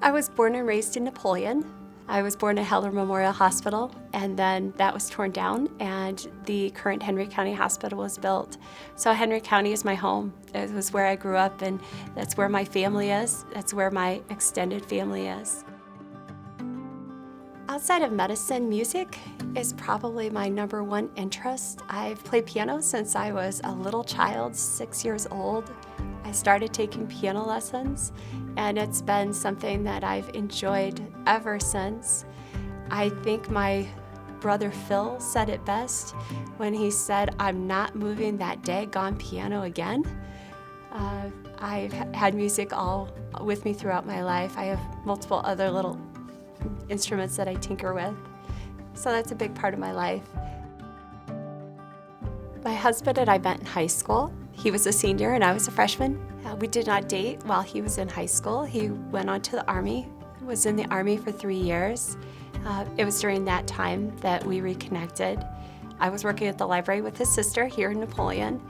I was born and raised in Napoleon. I was born at Heller Memorial Hospital, and then that was torn down, and the current Henry County Hospital was built. So Henry County is my home. It was where I grew up, and that's where my family is. That's where my extended family is. Outside of medicine, music is probably my number one interest. I've played piano since I was a little child, 6 years old. I started taking piano lessons, and it's been something that I've enjoyed ever since. I think my brother Phil said it best when he said, "I'm not moving that daggone piano again." I've had music all with me throughout my life. I have multiple other little instruments that I tinker with, so that's a big part of my life. My husband and I met in high school. He was a senior and I was a freshman. We did not date while he was in high school. He went on to the Army, was in the Army for 3 years. It was during that time that we reconnected. I was working at the library with his sister here in Napoleon.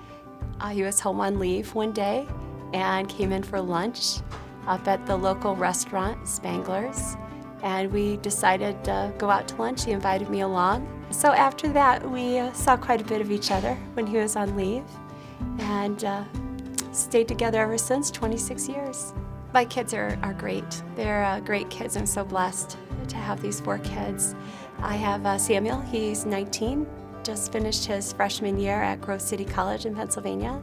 He was home on leave one day and came in for lunch up at the local restaurant, Spangler's, and we decided to go out to lunch. He invited me along. So after that, we saw quite a bit of each other when he was on leave, and stayed together ever since, 26 years. My kids are great. They're great kids. I'm so blessed to have these 4 kids. I have Samuel, he's 19, just finished his freshman year at Grove City College in Pennsylvania.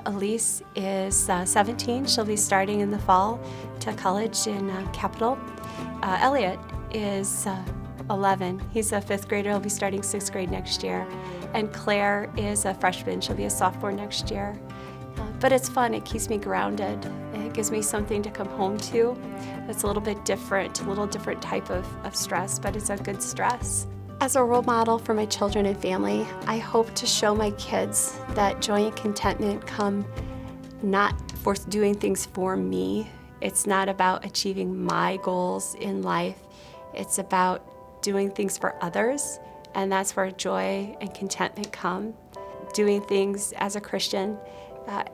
Elise is 17, she'll be starting in the fall to college in Capital. Elliot is 11, he's a 5th grader, he'll be starting 6th grade next year. And Claire is a freshman, she'll be a sophomore next year. But it's fun, it keeps me grounded. It gives me something to come home to. It's a little bit different, a little different type of stress, but it's a good stress. As a role model for my children and family, I hope to show my kids that joy and contentment come not for doing things for me. It's not about achieving my goals in life. It's about doing things for others, and that's where joy and contentment come. Doing things as a Christian,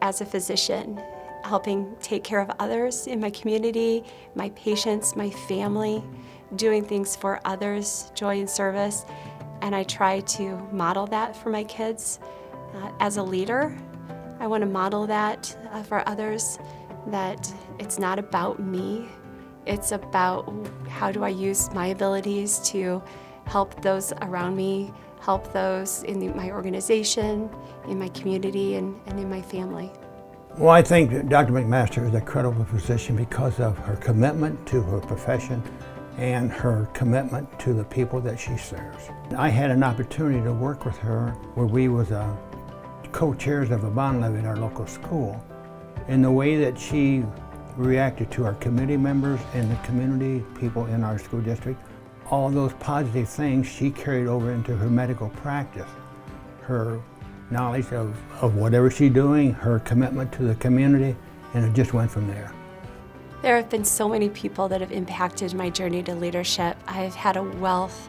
as a physician, helping take care of others in my community, my patients, my family, doing things for others, joy and service, and I try to model that for my kids. As a leader, I want to model that for others, that it's not about me, it's about how do I use my abilities to help those around me, help those in my organization, in my community, and in my family. Well, I think that Dr. McMaster is a credible physician because of her commitment to her profession and her commitment to the people that she serves. I had an opportunity to work with her where we was co-chairs of a bond levy at our local school. And the way that she reacted to our committee members and the community people in our school district, all those positive things she carried over into her medical practice. Her knowledge of whatever she's doing, her commitment to the community, and it just went from there. There have been so many people that have impacted my journey to leadership. I've had a wealth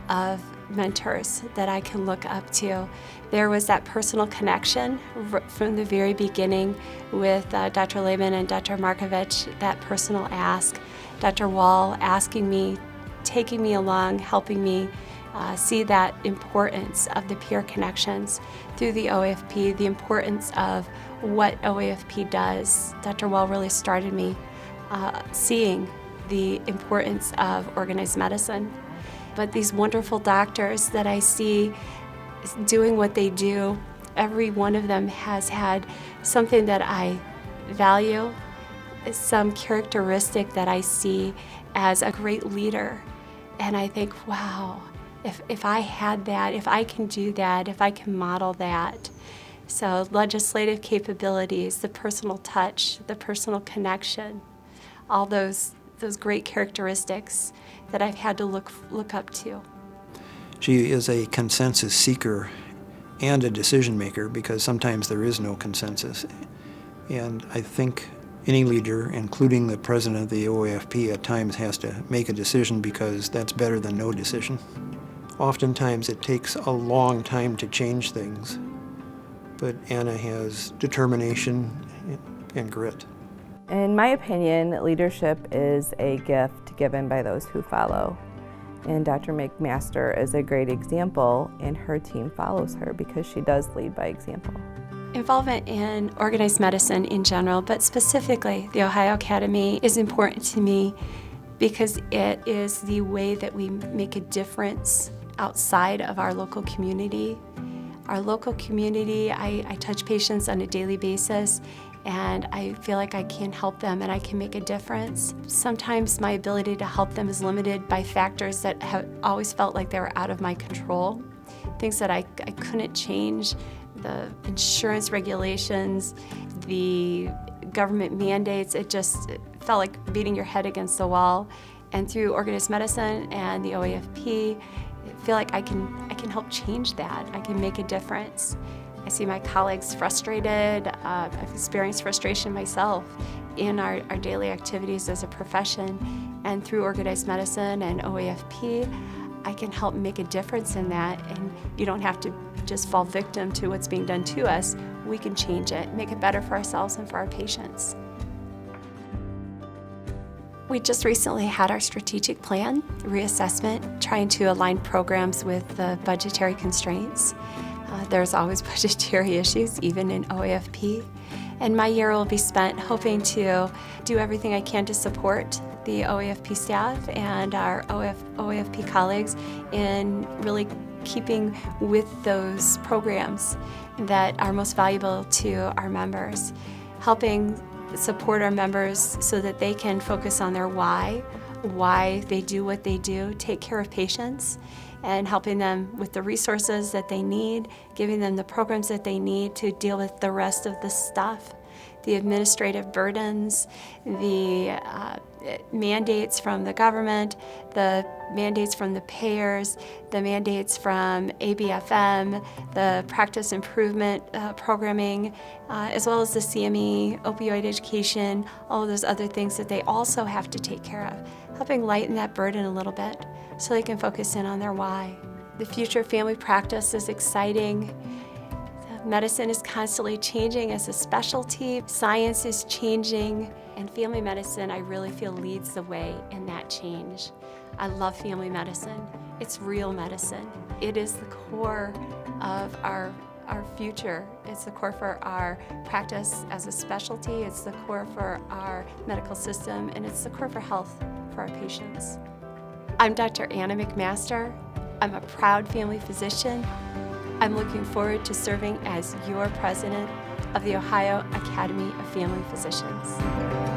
of mentors that I can look up to. There was that personal connection from the very beginning with Dr. Lehman and Dr. Markovich, that personal ask. Dr. Wall asking me, taking me along, helping me see that importance of the peer connections through the OAFP, the importance of what OAFP does. Dr. Wall really started me seeing the importance of organized medicine. But these wonderful doctors that I see doing what they do, every one of them has had something that I value, some characteristic that I see as a great leader. And I think, wow, if I had that, if I can do that, if I can model that. So legislative capabilities, the personal touch, the personal connection, all those great characteristics that I've had to look up to. She is a consensus seeker and a decision maker because sometimes there is no consensus. And I think any leader, including the president of the OAFP, at times has to make a decision because that's better than no decision. Oftentimes it takes a long time to change things, but Anna has determination and grit. In my opinion, leadership is a gift given by those who follow. And Dr. McMaster is a great example, and her team follows her because she does lead by example. Involvement in organized medicine in general, but specifically the Ohio Academy, is important to me because it is the way that we make a difference outside of our local community. Our local community, I touch patients on a daily basis, and I feel like I can help them and I can make a difference. Sometimes my ability to help them is limited by factors that have always felt like they were out of my control, things that I couldn't change, the insurance regulations, the government mandates. It felt like beating your head against the wall. And through organized medicine and the OAFP, I feel like I can help change that. I can make a difference. I see my colleagues frustrated. I've experienced frustration myself in our daily activities as a profession. And through organized medicine and OAFP, I can help make a difference in that. And you don't have to just fall victim to what's being done to us. We can change it, make it better for ourselves and for our patients. We just recently had our strategic plan reassessment, trying to align programs with the budgetary constraints. There's always budgetary issues, even in OAFP. And my year will be spent hoping to do everything I can to support the OAFP staff and our OAFP colleagues in really keeping with those programs that are most valuable to our members, helping support our members so that they can focus on their why they do what they do, take care of patients, and helping them with the resources that they need, giving them the programs that they need to deal with the rest of the stuff, the administrative burdens, the mandates from the government, the mandates from the payers, the mandates from ABFM, the practice improvement programming, as well as the CME, opioid education, all of those other things that they also have to take care of, helping lighten that burden a little bit so they can focus in on their why. The future of family practice is exciting. Medicine is constantly changing as a specialty. Science is changing, and family medicine, I really feel, leads the way in that change. I love family medicine. It's real medicine. It is the core of our future. It's the core for our practice as a specialty. It's the core for our medical system, and it's the core for health for our patients. I'm Dr. Anna McMaster. I'm a proud family physician. I'm looking forward to serving as your president of the Ohio Academy of Family Physicians.